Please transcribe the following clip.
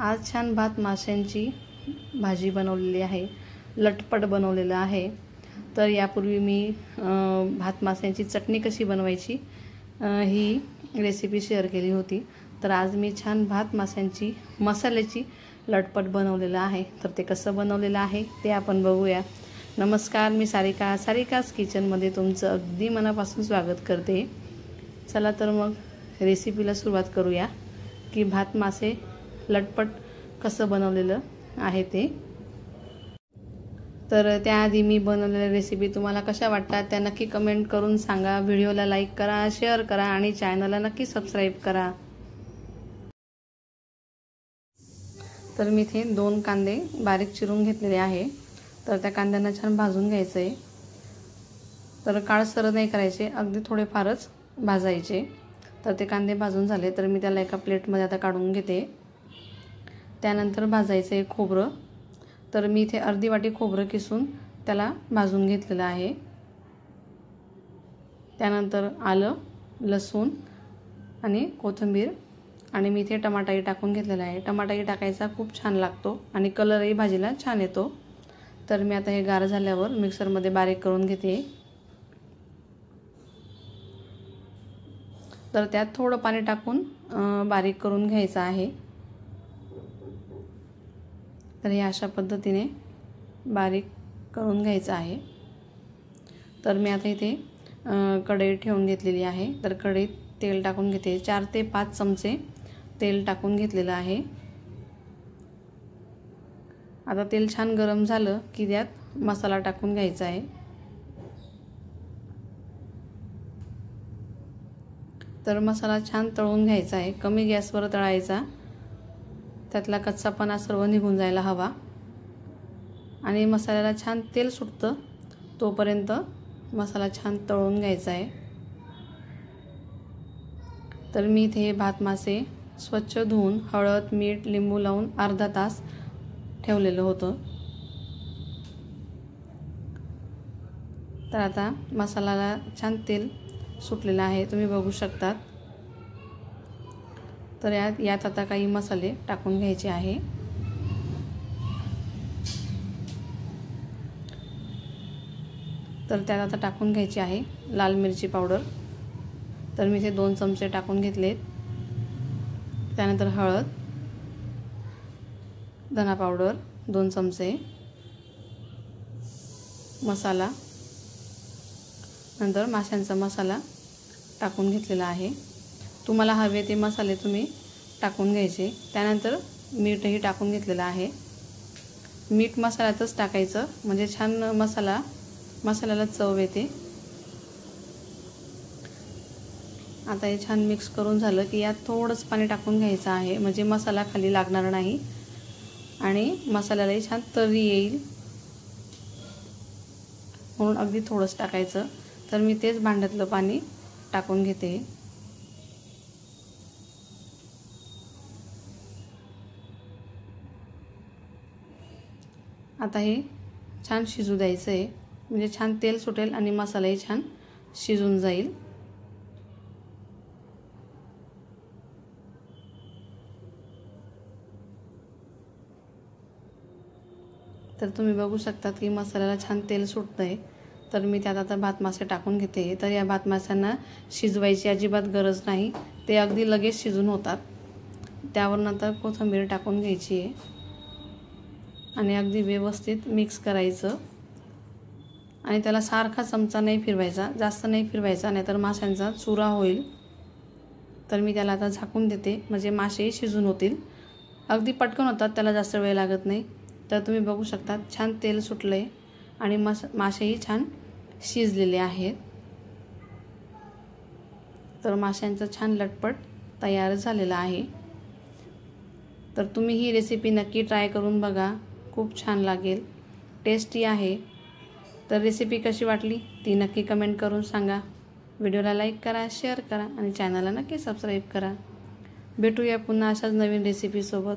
आज छान भात माशांची भाजी बनवलेली आहे, लटपट बनवलेलं आहे। तर यापूर्वी मी भात माशांची चटणी कशी बनवायची ही रेसिपी शेअर केली होती। तर आज मी छान भात माशांची मसाल्याची लटपट बनवलेलं आहे। तर ते कसं बनवलेलं आहे ते आपण बघूया। नमस्कार, मी सारिकास किचनमध्ये तुमचं अगदी मनापासून स्वागत करते। चला तर मग रेसिपीला सुरुवात करूया की भात मासे लटपट कसं बनवलेलं आहे ते। तर त्याआधी मी बनवलेल्या रेसिपी तुम्हाला कशा वाटतात त्या नक्की कमेंट करून सांगा। व्हिडिओला लाईक करा, शेअर करा आणि चॅनलला नक्की सबस्क्राईब करा। तर मी इथे 2 कांदे बारीक चिरून घेतलेले आहे। तर त्या कांद्यांना छान भाजून घ्यायचे। तर काळसर नाही करायचे, अगदी थोडेफारच भाजायचे। तर ते कांदे भाजून झाले तर मी त्याला एका प्लेटमध्ये आता काढून घेते। त्यानंतर भाजायचे खोबरं। तर मी इथे अर्धी वाटी खोबरं किसून त्याला भाजून घेतलेलं आहे। त्यानंतर आलं, लसूण आणि कोथिंबीर आणि मी इथे टमाटाही टाकून घेतलेला आहे। टमाटाही टाकायचा खूप छान लागतो आणि कलरही भाजीला छान येतो। तर मी आता हे गार झाल्यावर मिक्सरमध्ये बारीक करून घेते। तर त्यात थोडं पाणी टाकून बारीक करून घ्यायचं आहे। तर हे अशा पद्धतीने बारीक करून घ्यायचं आहे। तर मी आता इथे कढई ठेवून घेतलेली आहे। तर कढईत तेल टाकून घेते। 4 ते 5 चमचे तेल टाकून घेतलेलं आहे। आता तेल छान गरम झालं की त्यात मसाला टाकून घ्यायचा आहे। तर मसाला छान तळून घ्यायचा आहे, कमी गॅसवर तळायचा। त्यातला कच्चापणा सर्व निघून जायला हवा आणि मसाल्याला छान तेल सुटतं तोपर्यंत मसाला छान तळून घ्यायचा आहे। तर मी इथे भात मासे स्वच्छ धुवून हळद, मीठ, लिंबू लावून अर्धा तास ठेवलेलं होतं। तर आता मसाल्याला छान तेल सुटलेलं आहे, तुम्ही बघू शकता। तर यात आता काही मसाले टाकून घ्यायचे आहे। तर त्यात आता टाकून घ्यायची आहे लाल मिरची पावडर। तर मी इथे 2 चमचे टाकून घेतलेत। त्यानंतर हळद, धना पावडर 2 चमचे, मसाला, नंतर माशांचा मसाला टाकून घेतलेला आहे। तुम्हाला हवे ते मसाले तुम्ही टाकून घ्यायचे। त्यानंतर मीठही टाकून घेतलेलं आहे। मीठ मसाल्यातच टाकायचं म्हणजे छान मसाल्याला चव येते। आता हे छान मिक्स करून झालं की यात थोडंसं पाणी टाकून घ्यायचं आहे म्हणजे मसाला खाली लागणार नाही आणि मसाल्यालाही छान तरी येईल म्हणून अगदी थोडंच टाकायचं। तर मी तेच भांड्यातलं पाणी टाकून घेते। आता हे छान शिजू द्यायचं आहे म्हणजे छान तेल सुटेल आणि मसालाही छान शिजून जाईल। तर तुम्ही बघू शकता की मसाल्याला छान तेल सुटतंय। तर मी त्यात आता भात मासे टाकून घेते। तर या भात माशांना शिजवायची अजिबात गरज नाही, ते अगदी लगेच शिजून होतात। त्यावर नंतर कोथिंबीर टाकून घ्यायची आहे आणि अगदी व्यवस्थित मिक्स करायचं आणि त्याला सारखा चमचा नाही फिरवायचा, जास्त नाही फिरवायचा, नाहीतर माशांचा चुरा होईल। तर मी त्याला आता झाकून देते म्हणजे मासेही शिजून होतील। अगदी पटकन होतात, त्याला जास्त वेळ लागत नाही। तर तुम्ही बघू शकता छान तेल सुटलंय आणि मासेही छान शिजलेले आहेत। तर माशांचं छान लटपट तयार झालेलं आहे। तर तुम्ही ही रेसिपी नक्की ट्राय करून बघा, खूप छान लागेल, टेस्टी आहे। तर रेसिपी कशी वाटली ती नक्की कमेंट करून सांगा। व्हिडिओला लाईक करा, शेअर करा आणि चॅनलला नक्की सबस्क्राईब करा। भेटूया पुन्हा अशाच नवीन रेसिपीसोबत।